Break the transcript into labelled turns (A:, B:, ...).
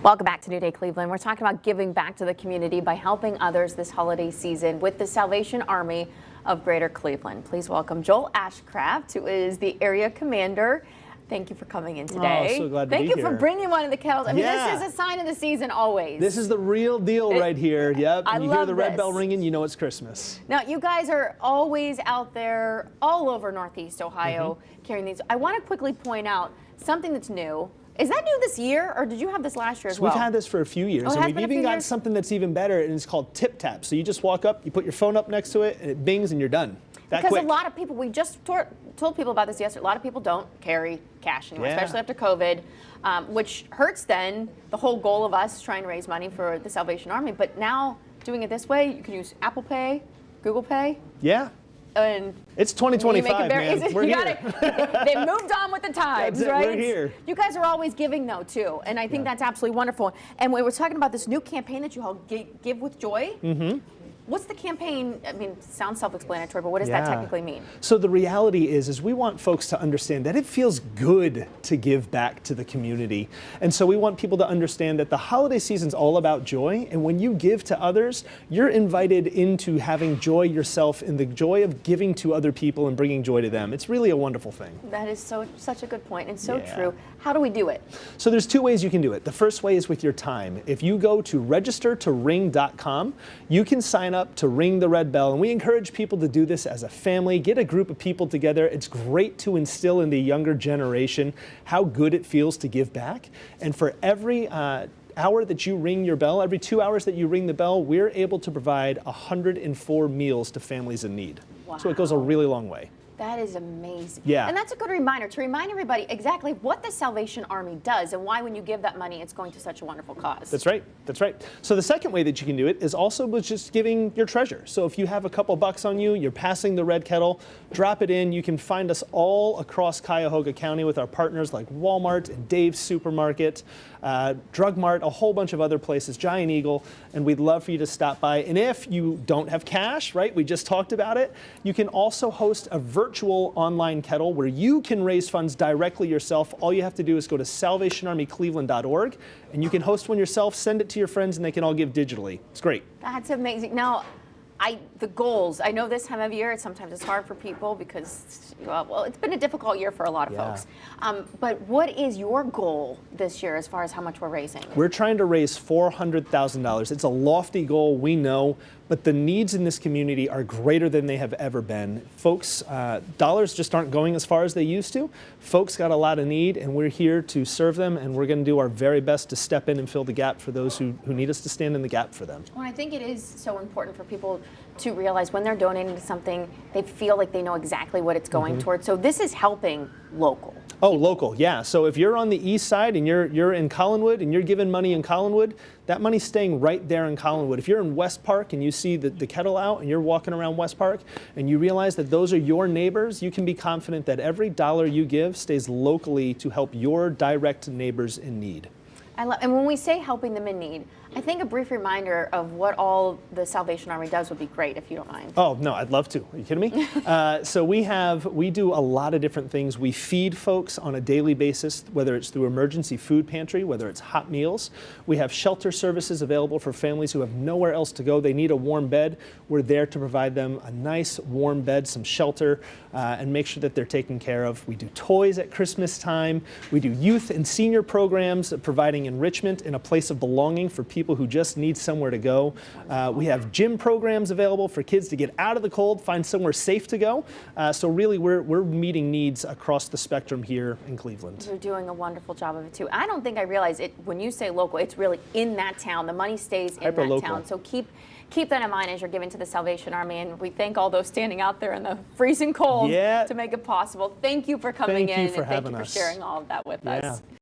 A: Welcome back to New Day Cleveland. We're talking about giving back to the community by helping others this holiday season with the Salvation Army of Greater Cleveland. Please welcome Joel Ashcraft, who is the area commander. Thank you for coming in today.
B: Oh, so glad to be here.
A: Thank you for bringing one of the kettles. I mean, this is a sign of the season always.
B: This is the real deal right here. Yep.
A: I
B: you
A: love
B: hear the red
A: this.
B: bell ringing, you know it's Christmas.
A: Now, you guys are always out there all over Northeast Ohio carrying these. I want to quickly point out something that's new. Is that new this year, or did you have this last year as well?
B: We've had this for a few years,
A: Oh,
B: and we've even got something that's even better, and it's called Tip Tap. So you just walk up, you put your phone up next to it, and it bings, and you're done. That
A: because
B: quick.
A: a lot of people, we just told people about this yesterday, a lot of people don't carry cash anymore, especially after COVID, which hurts then the whole goal of us trying to raise money for the Salvation Army. But now, doing it this way, you can use Apple Pay, Google Pay.
B: Yeah.
A: And
B: it's 2025, man. We're here.
A: They've moved on with the times,
B: That's it.
A: right?
B: We're here.
A: You guys are always giving, though, too, and I think that's absolutely wonderful. And we were talking about this new campaign that you all Give with Joy. What's the campaign? I mean, it sounds self-explanatory, but what does that technically mean?
B: So the reality is we want folks to understand that it feels good to give back to the community. And so we want people to understand that the holiday season's all about joy. And when you give to others, you're invited into having joy yourself and the joy of giving to other people and bringing joy to them. It's really a wonderful thing.
A: That is such a good point and so true. How do we do it?
B: So there's two ways you can do it. The first way is with your time. If you go to registertoring.com, you can sign up to ring the red bell. And we encourage people to do this as a family, get a group of people together. It's great to instill in the younger generation how good it feels to give back. And for every hour that you ring your bell, every 2 hours that you ring the bell, we're able to provide 104 meals to families in need.
A: Wow.
B: So it goes a really long way.
A: That is amazing.
B: Yeah.
A: And that's a good reminder to remind everybody exactly what the Salvation Army does and why when you give that money, it's going to such a wonderful cause.
B: That's right. That's right. So the second way that you can do it is also with just giving your treasure. So if you have a couple bucks on you, you're passing the red kettle, drop it in. You can find us all across Cuyahoga County with our partners like Walmart and Dave's Supermarket, Drug Mart, a whole bunch of other places, Giant Eagle, and we'd love for you to stop by. And if you don't have cash, right, we just talked about it, you can also host a virtual online kettle where you can raise funds directly yourself. All you have to do is go to salvationarmycleveland.org and you can host one yourself, send it to your friends, and they can all give digitally. It's great.
A: That's amazing. Now, the goals, I know this time of year, sometimes it's hard for people because, well, it's been a difficult year for a lot of folks. But what is your goal this year as far as how much we're raising?
B: We're trying to raise $400,000. It's a lofty goal, we know, but the needs in this community are greater than they have ever been. Folks, dollars just aren't going as far as they used to. Folks got a lot of need, and we're here to serve them, and we're going to do our very best to step in and fill the gap for those who need us to stand in the gap for them.
A: Well, I think it is so important for people to realize when they're donating to something, they feel like they know exactly what it's going towards. So this is helping local.
B: Oh, local, yeah. So if you're on the east side and you're in Collinwood and you're giving money in Collinwood, that money's staying right there in Collinwood. If you're in West Park and you see the kettle out and you're walking around West Park and you realize that those are your neighbors, you can be confident that every dollar you give stays locally to help your direct neighbors in need.
A: And when we say helping them in need, I think a brief reminder of what all the Salvation Army does would be great, if you don't mind.
B: Oh, no, I'd love to. Are you kidding me? So we do a lot of different things. We feed folks on a daily basis, whether it's through emergency food pantry, whether it's hot meals. We have shelter services available for families who have nowhere else to go. They need a warm bed. We're there to provide them a nice warm bed, some shelter, and make sure that they're taken care of. We do toys at Christmas time. We do youth and senior programs, providing enrichment and a place of belonging for people who just need somewhere to go. We have gym programs available for kids to get out of the cold, find somewhere safe to go. So really, we're meeting needs across the spectrum here in Cleveland.
A: You're doing a wonderful job of it too. I don't think I realize it when you say local. It's really in that town. The money stays in that town. So keep that in mind as you're giving to the Salvation Army. And we thank all those standing out there in the freezing cold to make it possible. Thank you for coming in, and thank you for sharing all of that with us.